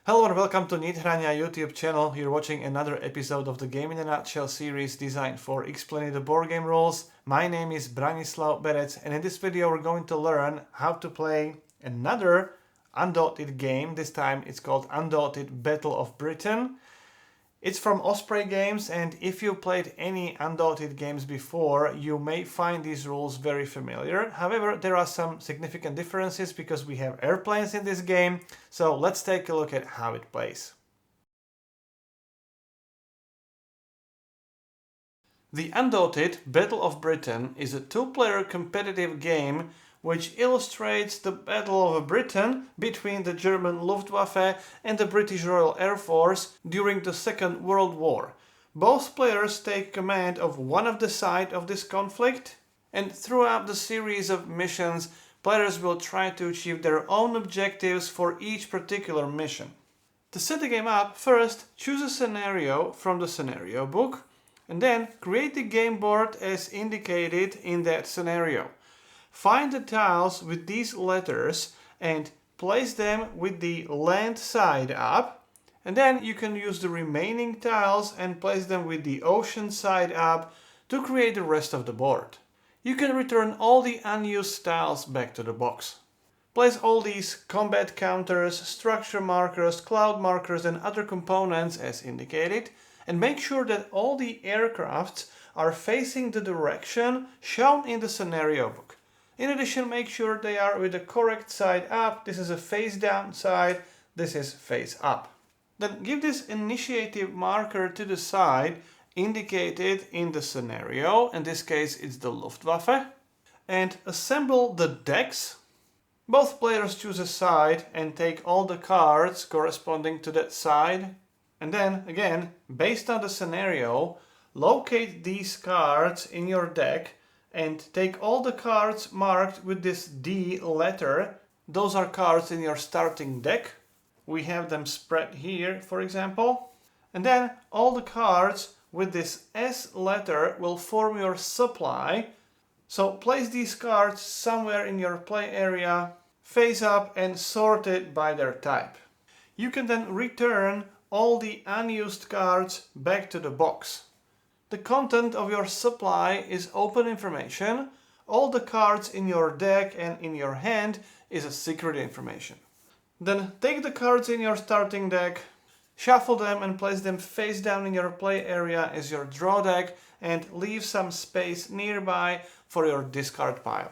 Hello and welcome to Nithrania YouTube channel. You're watching another episode of the Game in a Nutshell series designed for explaining the board game rules. My name is Branislav Berec and in this video we're going to learn how to play another Undaunted game. This time it's called Undaunted Battle of Britain. It's from Osprey Games, and if you played any Undaunted games before, you may find these rules very familiar. However, there are some significant differences because we have airplanes in this game, so let's take a look at how it plays. The Undaunted Battle of Britain is a two-player competitive game which illustrates the Battle of Britain between the German Luftwaffe and the British Royal Air Force during the Second World War. Both players take command of one of the sides of this conflict, and throughout the series of missions, players will try to achieve their own objectives for each particular mission. To set the game up, first choose a scenario from the scenario book, and then create the game board as indicated in that scenario. Find the tiles with these letters and place them with the land side up, and then you can use the remaining tiles and place them with the ocean side up to create the rest of the board. You can return all the unused tiles back to the box. Place all these combat counters, structure markers, cloud markers and other components as indicated, and make sure that all the aircrafts are facing the direction shown in the scenario book. In addition, make sure they are with the correct side up. This is a face down side, this is face up. Then give this initiative marker to the side indicated in the scenario, in this case it's the Luftwaffe, and assemble the decks. Both players choose a side and take all the cards corresponding to that side. And then, again, based on the scenario, locate these cards in your deck and take all the cards marked with this D letter. Those are cards in your starting deck. We have them spread here, for example. And then all the cards with this S letter will form your supply. So place these cards somewhere in your play area, face up, and sort it by their type. You can then return all the unused cards back to the box. The content of your supply is open information. All the cards in your deck and in your hand is a secret information. Then take the cards in your starting deck, shuffle them and place them face down in your play area as your draw deck, and leave some space nearby for your discard pile.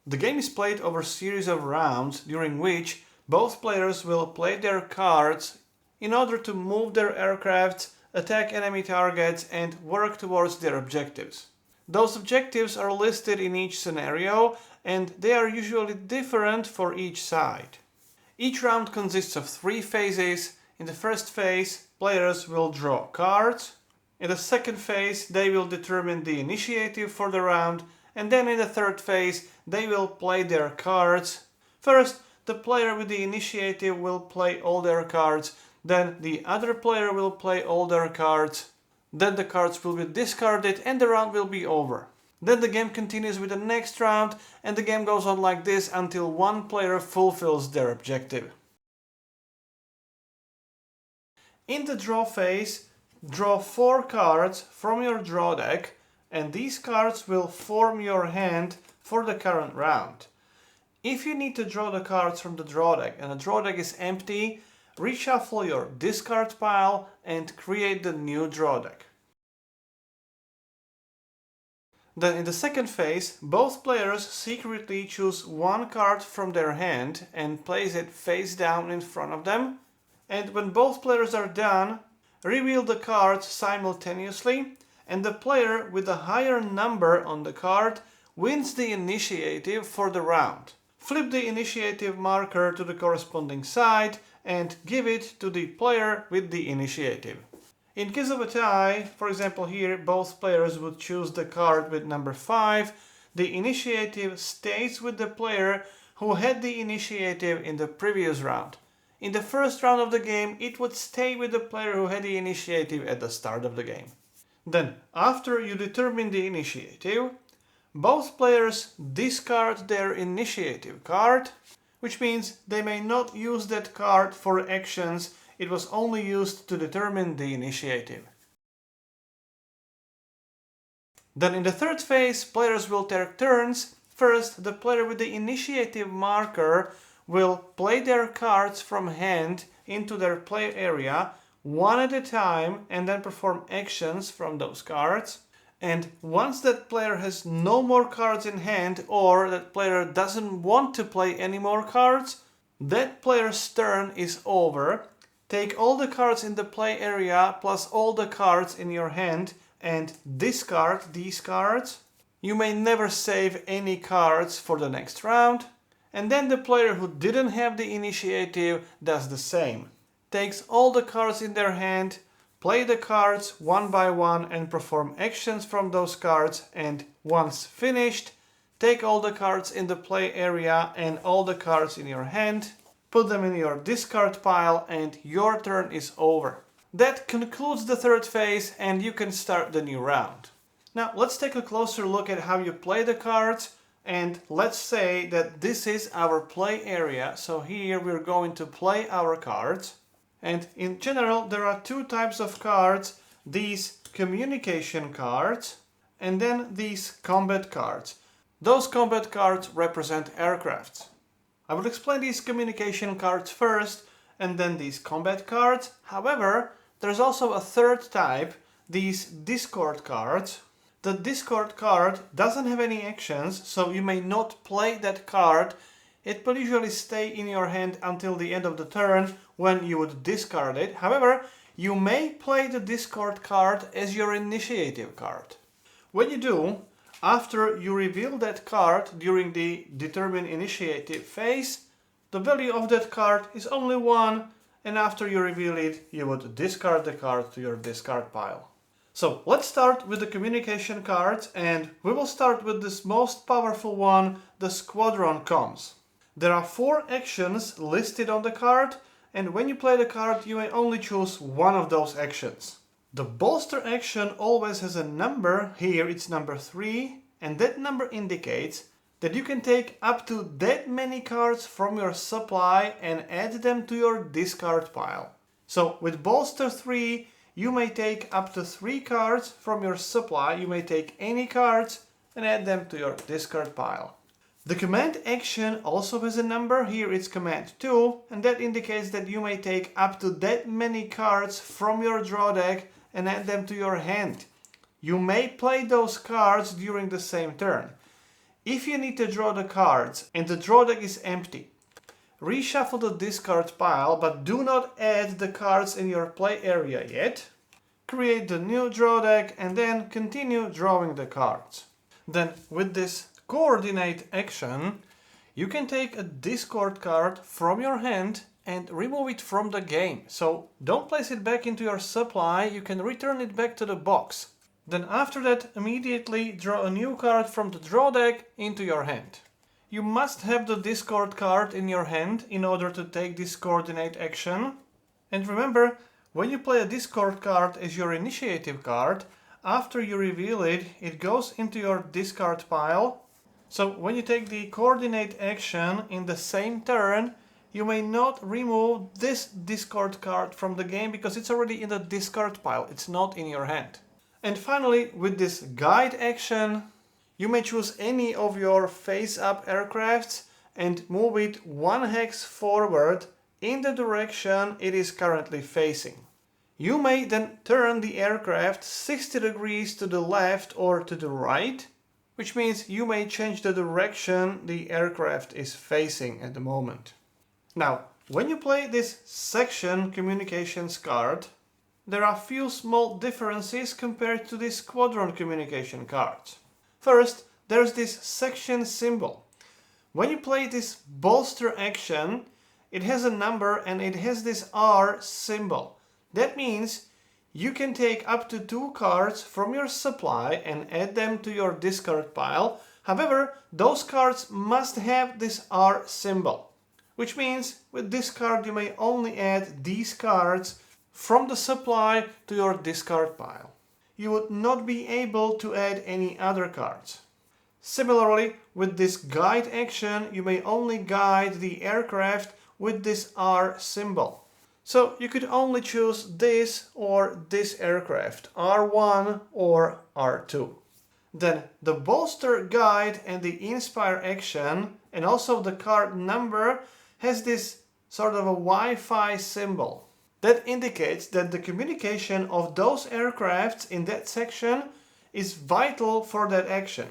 The game is played over a series of rounds during which both players will play their cards in order to move their aircrafts, attack enemy targets and work towards their objectives. Those objectives are listed in each scenario and they are usually different for each side. Each round consists of 3 phases. In the first phase, players will draw cards. In the second phase, they will determine the initiative for the round, and then in the third phase, they will play their cards. First, the player with the initiative will play all their cards. Then the other player will play all their cards, then the cards will be discarded and the round will be over. Then the game continues with the next round and the game goes on like this until one player fulfills their objective. In the draw phase, draw 4 cards from your draw deck and these cards will form your hand for the current round. If you need to draw the cards from the draw deck and the draw deck is empty, reshuffle your discard pile and create the new draw deck. Then in the second phase, both players secretly choose one card from their hand and place it face down in front of them. And when both players are done, reveal the cards simultaneously and the player with the higher number on the card wins the initiative for the round. Flip the initiative marker to the corresponding side and give it to the player with the initiative. In case of a tie, for example here, both players would choose the card with number 5. The initiative stays with the player who had the initiative in the previous round. In the first round of the game, it would stay with the player who had the initiative at the start of the game. Then, after you determine the initiative, both players discard their initiative card, which means they may not use that card for actions. It was only used to determine the initiative. Then in the third phase, players will take turns. First, the player with the initiative marker will play their cards from hand into their play area one at a time and then perform actions from those cards. And once that player has no more cards in hand, or that player doesn't want to play any more cards, that player's turn is over. Take all the cards in the play area plus all the cards in your hand and discard these cards. You may never save any cards for the next round. And then the player who didn't have the initiative does the same. Takes all the cards in their hand, play the cards one by one and perform actions from those cards, and once finished, take all the cards in the play area and all the cards in your hand, put them in your discard pile, and your turn is over. That concludes the third phase and you can start the new round. Now let's take a closer look at how you play the cards, and let's say that this is our play area. So here we're going to play our cards. And in general there are two types of cards, these communication cards and then these combat cards. Those combat cards represent aircrafts. I will explain these communication cards first and then these combat cards. However, there's also a third type, these discord cards. The discord card doesn't have any actions, so you may not play that card. It will usually stay in your hand until the end of the turn when you would discard it. However, you may play the discard card as your initiative card. When you do, after you reveal that card during the determine initiative phase, the value of that card is only 1, and after you reveal it, you would discard the card to your discard pile. So let's start with the communication cards, and we will start with this most powerful one, the Squadron comms. There are 4 actions listed on the card, and when you play the card you may only choose one of those actions. The bolster action always has a number, here it's number 3, and that number indicates that you can take up to that many cards from your supply and add them to your discard pile. So with bolster 3 you may take up to 3 cards from your supply, you may take any cards and add them to your discard pile. The command action also has a number, here it's command 2, and that indicates that you may take up to that many cards from your draw deck and add them to your hand. You may play those cards during the same turn. If you need to draw the cards and the draw deck is empty, reshuffle the discard pile, but do not add the cards in your play area yet. Create the new draw deck and then continue drawing the cards. Then with this coordinate action, you can take a discard card from your hand and remove it from the game. So don't place it back into your supply, you can return it back to the box. Then after that, immediately draw a new card from the draw deck into your hand. You must have the discard card in your hand in order to take this coordinate action. And remember, when you play a discard card as your initiative card, after you reveal it, it goes into your discard pile. So when you take the coordinate action in the same turn, you may not remove this discard card from the game because it's already in the discard pile, it's not in your hand. And finally, with this guide action, you may choose any of your face-up aircrafts and move it 1 hex forward in the direction it is currently facing. You may then turn the aircraft 60 degrees to the left or to the right, which means you may change the direction the aircraft is facing at the moment. Now, when you play this section communications card, there are few small differences compared to the Squadron communication cards. First, there's this section symbol. When you play this bolster action, it has a number and it has this R symbol. That means you can take up to 2 cards from your supply and add them to your discard pile. However, those cards must have this R symbol, which means with this card you may only add these cards from the supply to your discard pile. You would not be able to add any other cards. Similarly, with this guide action, you may only guide the aircraft with this R symbol. So you could only choose this or this aircraft, R1 or R2. Then the bolster guide and the inspire action and also the card number has this sort of a Wi-Fi symbol. That indicates that the communication of those aircrafts in that section is vital for that action.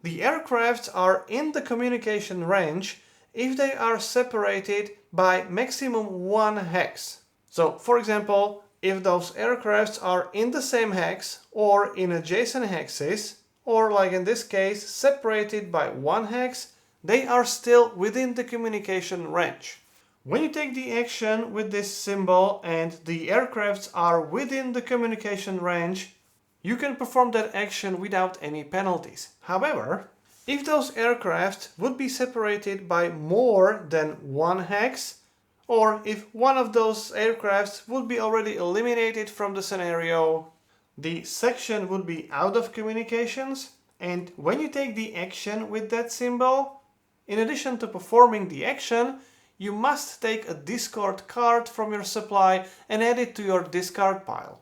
The aircrafts are in the communication range if they are separated by maximum 1 hex. So, for example, if those aircrafts are in the same hex or in adjacent hexes, or like in this case, separated by 1 hex, they are still within the communication range. When you take the action with this symbol and the aircrafts are within the communication range, you can perform that action without any penalties. However, if those aircraft would be separated by more than 1 hex, or if one of those aircrafts would be already eliminated from the scenario, the section would be out of communications, and when you take the action with that symbol, in addition to performing the action, you must take a discard card from your supply and add it to your discard pile.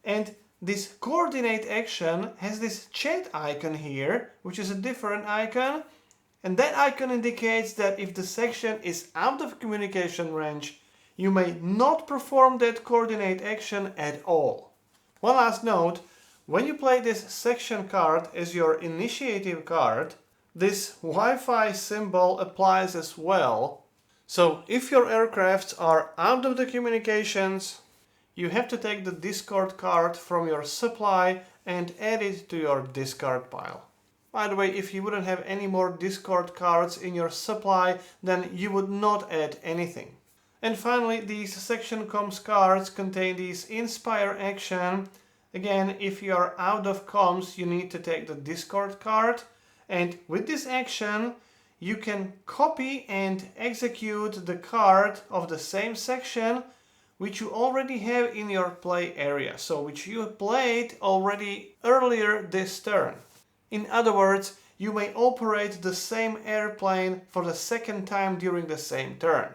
And this coordinate action has this chat icon here, which is a different icon, and that icon indicates that if the section is out of communication range, you may not perform that coordinate action at all. One last note, when you play this section card as your initiative card, this Wi-Fi symbol applies as well. So if your aircrafts are out of the communications, you have to take the discard card from your supply and add it to your discard pile. By the way, if you wouldn't have any more discard cards in your supply, then you would not add anything. And finally, these section comms cards contain these inspire action. Again, if you are out of comms, you need to take the discard card. And with this action, you can copy and execute the card of the same section which you already have in your play area, so which you played already earlier this turn. In other words, you may operate the same airplane for the second time during the same turn.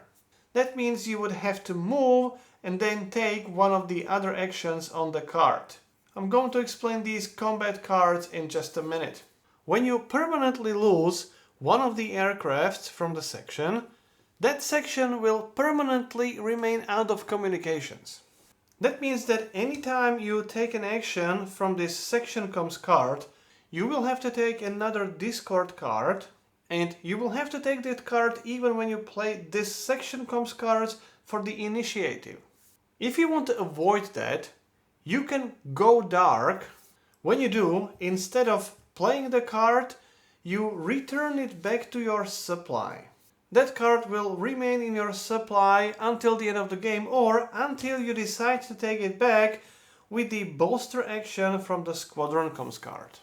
That means you would have to move and then take one of the other actions on the card. I'm going to explain these combat cards in just a minute. When you permanently lose one of the aircrafts from the section, that section will permanently remain out of communications. That means that anytime you take an action from this section comms card, you will have to take another discard card, and you will have to take that card even when you play this section comms cards for the initiative. If you want to avoid that, you can go dark. When you do, instead of playing the card, you return it back to your supply. That card will remain in your supply until the end of the game or until you decide to take it back with the bolster action from the Squadron comms card.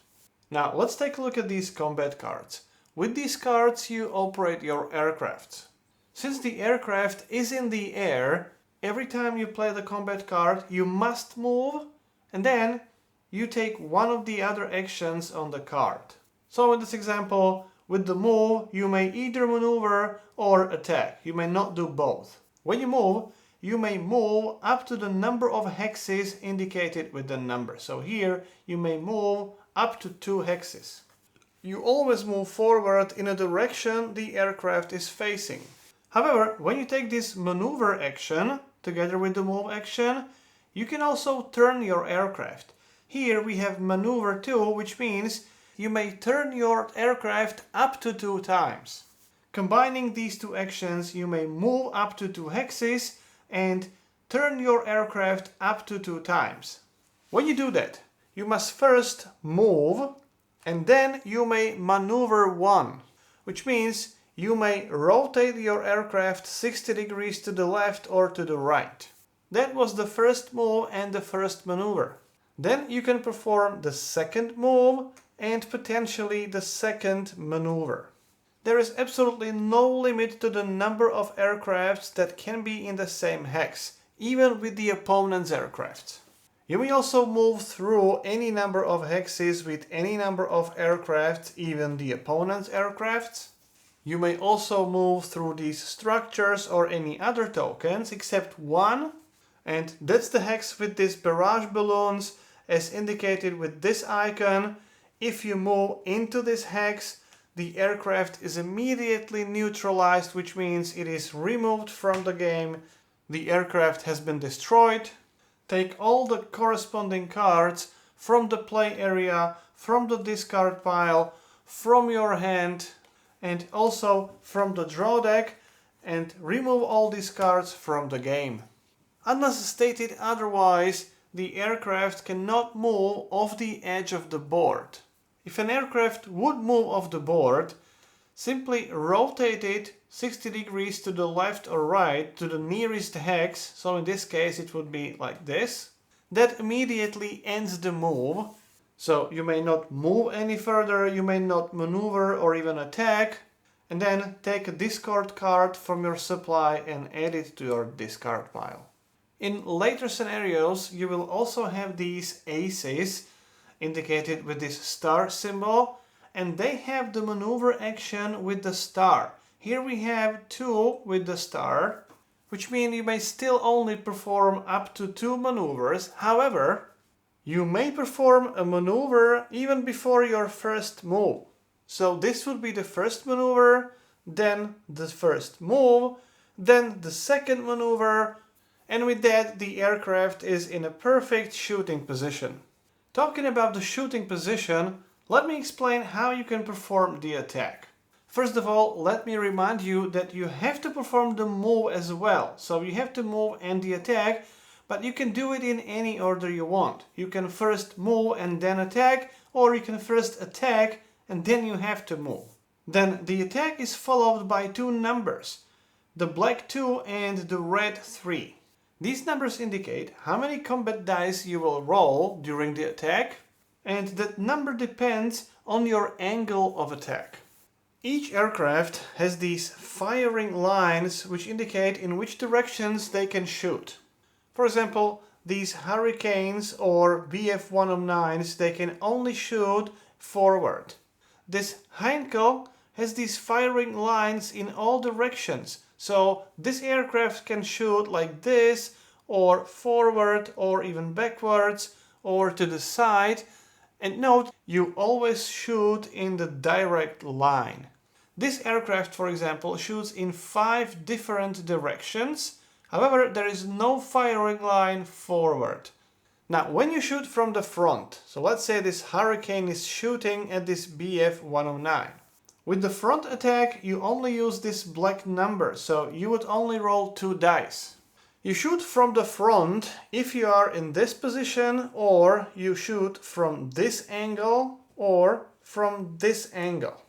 Now let's take a look at these combat cards. With these cards you operate your aircraft. Since the aircraft is in the air, every time you play the combat card you must move and then you take one of the other actions on the card. So in this example, with the move, you may either maneuver or attack. You may not do both. When you move, you may move up to the number of hexes indicated with the number. So here, you may move up to 2 hexes. You always move forward in a direction the aircraft is facing. However, when you take this maneuver action, together with the move action, you can also turn your aircraft. Here we have maneuver 2, which means you may turn your aircraft up to 2 times. Combining these 2 actions, you may move up to 2 hexes and turn your aircraft up to 2 times. When you do that, you must first move and then you may maneuver 1, which means you may rotate your aircraft 60 degrees to the left or to the right. That was the first move and the first maneuver. Then you can perform the second move and potentially the second maneuver. There is absolutely no limit to the number of aircrafts that can be in the same hex, even with the opponent's aircraft. You may also move through any number of hexes with any number of aircraft, even the opponent's aircraft. You may also move through these structures or any other tokens except one, and that's the hex with these barrage balloons as indicated with this icon. If you move into this hex, the aircraft is immediately neutralized, which means it is removed from the game. The aircraft has been destroyed. Take all the corresponding cards from the play area, from the discard pile, from your hand, and also from the draw deck, and remove all these cards from the game. Unless stated otherwise, the aircraft cannot move off the edge of the board. If an aircraft would move off the board, simply rotate it 60 degrees to the left or right to the nearest hex, so in this case it would be like this. That immediately ends the move, so you may not move any further, you may not maneuver or even attack, and then take a discard card from your supply and add it to your discard pile. In later scenarios, you will also have these aces indicated with this star symbol, and they have the maneuver action with the star. Here we have 2 with the star, which means you may still only perform up to 2 maneuvers. However, you may perform a maneuver even before your first move. So this would be the first maneuver, then the first move, then the second maneuver, and with that the aircraft is in a perfect shooting position. Talking about the shooting position, let me explain how you can perform the attack. First of all, let me remind you that you have to perform the move as well. So you have to move and the attack, but you can do it in any order you want. You can first move and then attack, or you can first attack and then you have to move. Then the attack is followed by 2 numbers, the black 2 and the red 3. These numbers indicate how many combat dice you will roll during the attack, and that number depends on your angle of attack. Each aircraft has these firing lines which indicate in which directions they can shoot. For example, these Hurricanes or BF-109s, they can only shoot forward. This Heinkel has these firing lines in all directions, so this aircraft can shoot like this, or forward, or even backwards, or to the side. And note, you always shoot in the direct line. This aircraft, for example, shoots in 5 different directions. However, there is no firing line forward. Now, when you shoot from the front, so let's say this Hurricane is shooting at this BF-109. With the front attack, you only use this black number, so you would only roll 2 dice. You shoot from the front if you are in this position, or you shoot from this angle, or from this angle.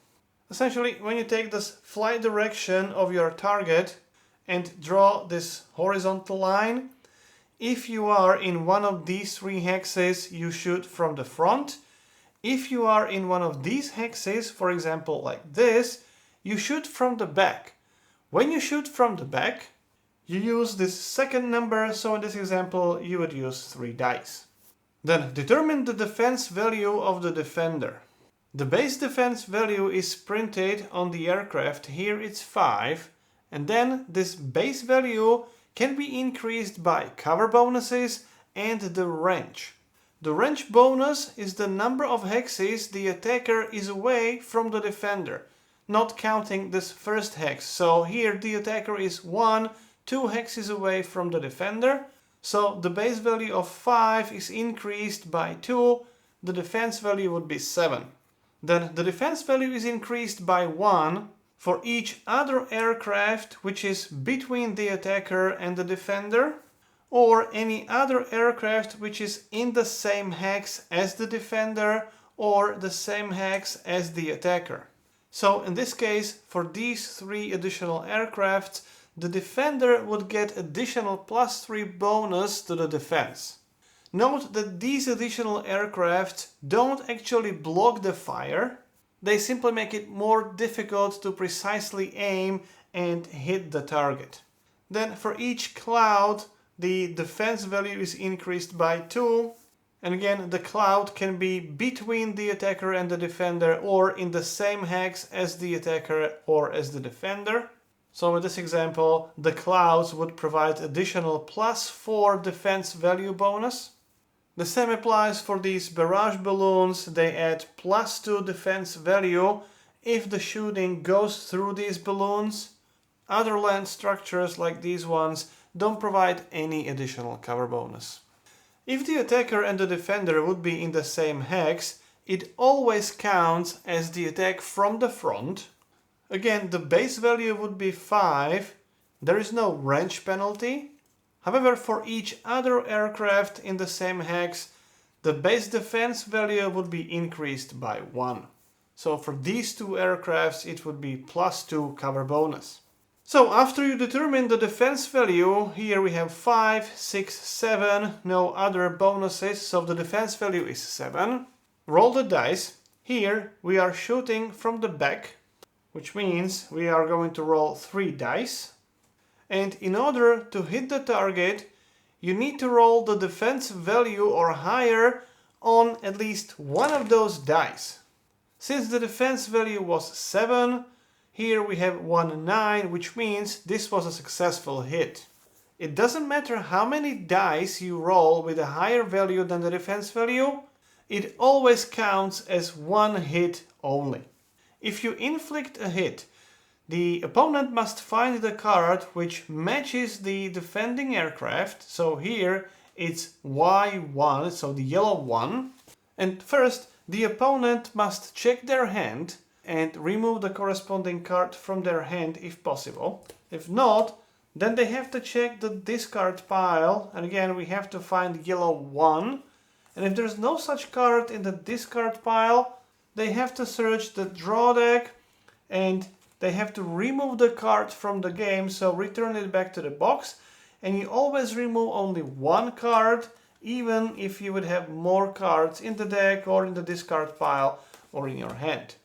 Essentially, when you take this flight direction of your target and draw this horizontal line, if you are in one of these 3 hexes, you shoot from the front. If you are in one of these hexes, for example like this, you shoot from the back. When you shoot from the back, you use this second number, so in this example you would use 3 dice. Then determine the defense value of the defender. The base defense value is printed on the aircraft. Here it's 5, and then this base value can be increased by cover bonuses and the wrench. The wrench bonus is the number of hexes the attacker is away from the defender, not counting this first hex. So here the attacker is 2 hexes away from the defender, so the base value of 5 is increased by 2, the defense value would be 7. Then the defense value is increased by 1 for each other aircraft which is between the attacker and the defender, or any other aircraft which is in the same hex as the defender or the same hex as the attacker. So in this case, for these 3 additional aircrafts, the defender would get additional +3 bonus to the defense. Note that these additional aircraft don't actually block the fire, they simply make it more difficult to precisely aim and hit the target. Then for each cloud, the defense value is increased by 2. And again, the cloud can be between the attacker and the defender, or in the same hex as the attacker or as the defender. So in this example, the clouds would provide additional +4 defense value bonus. The same applies for these barrage balloons. They add +2 defense value if the shooting goes through these balloons. Other land structures like these ones don't provide any additional cover bonus. If the attacker and the defender would be in the same hex, it always counts as the attack from the front. Again, the base value would be 5. There is no range penalty. However, for each other aircraft in the same hex, the base defense value would be increased by 1. So for these two aircrafts, it would be +2 cover bonus. So after you determine the defense value, here we have 5, 6, 7, no other bonuses, so the defense value is 7. Roll the dice. Here we are shooting from the back, which means we are going to roll 3 dice. And in order to hit the target, you need to roll the defense value or higher on at least one of those dice. Since the defense value was 7, here we have 1 9, which means this was a successful hit. It doesn't matter how many dice you roll with a higher value than the defense value, it always counts as 1 hit only. If you inflict a hit, the opponent must find the card which matches the defending aircraft. So here it's Y1, so the yellow one. And first, the opponent must check their hand and remove the corresponding card from their hand if possible. If not, then they have to check the discard pile. And again, we have to find yellow 1. And if there's no such card in the discard pile, they have to search the draw deck and they have to remove the card from the game, so return it back to the box. And you always remove only 1 card, even if you would have more cards in the deck or in the discard pile or in your hand.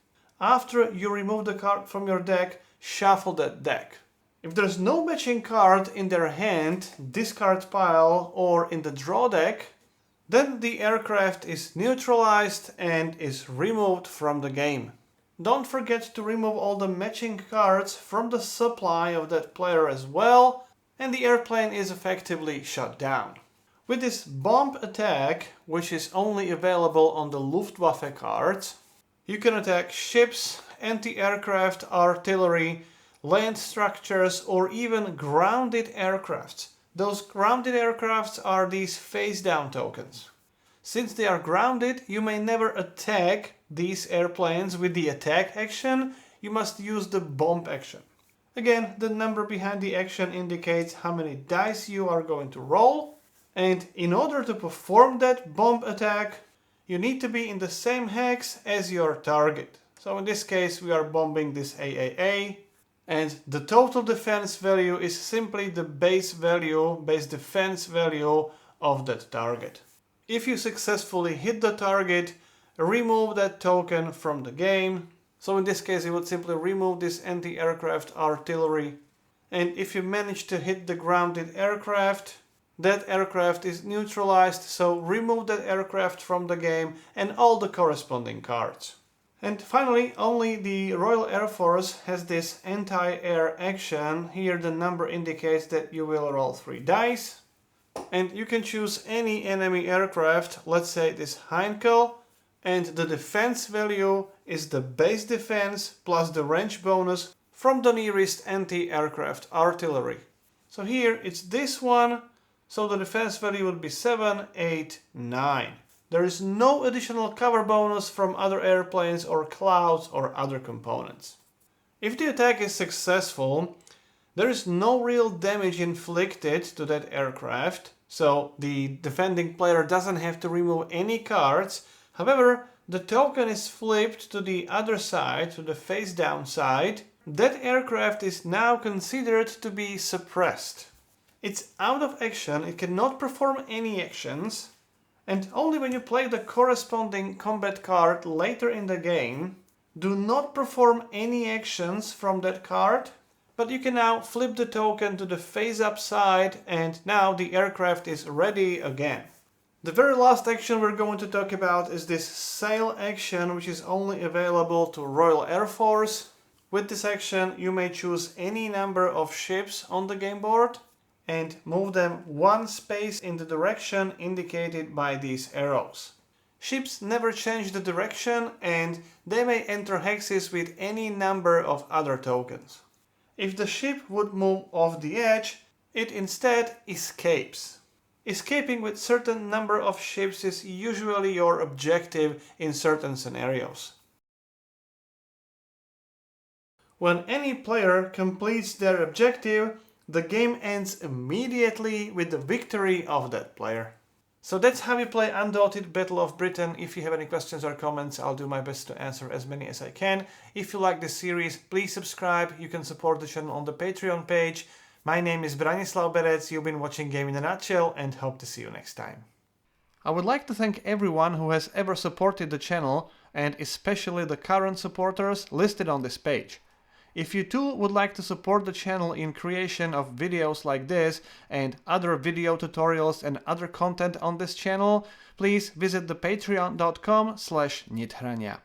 After you remove the card from your deck, shuffle that deck. If there's no matching card in their hand, discard pile or in the draw deck, then the aircraft is neutralized and is removed from the game. Don't forget to remove all the matching cards from the supply of that player as well, and the airplane is effectively shut down. With this bomb attack, which is only available on the Luftwaffe cards, you can attack ships, anti-aircraft artillery, land structures, or even grounded aircrafts. Those grounded aircrafts are these face-down tokens. Since they are grounded, you may never attack these airplanes with the attack action. You must use the bomb action. Again, the number behind the action indicates how many dice you are going to roll. And in order to perform that bomb attack, you need to be in the same hex as your target. So in this case, we are bombing this AAA. And the total defense value is simply the base defense value of that target. If you successfully hit the target, remove that token from the game. So in this case, you would simply remove this anti-aircraft artillery. And if you manage to hit the grounded aircraft, that aircraft is neutralized, so remove that aircraft from the game and all the corresponding cards. And finally, only the Royal Air Force has this anti-air action. Here the number indicates that you will roll 3 dice. And you can choose any enemy aircraft, let's say this Heinkel, and the defense value is the base defense plus the range bonus from the nearest anti-aircraft artillery. So here it's this one, so the defense value would be 7, 8, 9. There is no additional cover bonus from other airplanes or clouds or other components. If the attack is successful, there is no real damage inflicted to that aircraft, so the defending player doesn't have to remove any cards. However, the token is flipped to the other side, to the face down side. That aircraft is now considered to be suppressed. It's out of action, it cannot perform any actions, and only when you play the corresponding combat card later in the game, do not perform any actions from that card. But you can now flip the token to the face-up side, and now the aircraft is ready again. The very last action we're going to talk about is this sail action, which is only available to Royal Air Force. With this action, you may choose any number of ships on the game board and move them one space in the direction indicated by these arrows. Ships never change the direction, and they may enter hexes with any number of other tokens. If the ship would move off the edge, it instead escapes. Escaping with certain number of ships is usually your objective in certain scenarios. When any player completes their objective, the game ends immediately with the victory of that player. So that's how you play Undaunted Battle of Britain. If you have any questions or comments, I'll do my best to answer as many as I can. If you like this series, please subscribe. You can support the channel on the Patreon page. My name is Branislav Berec, you've been watching Game in a Nutshell, and hope to see you next time. I would like to thank everyone who has ever supported the channel, and especially the current supporters listed on this page. If you too would like to support the channel in creation of videos like this and other video tutorials and other content on this channel, please visit the patreon.com/Nithrania.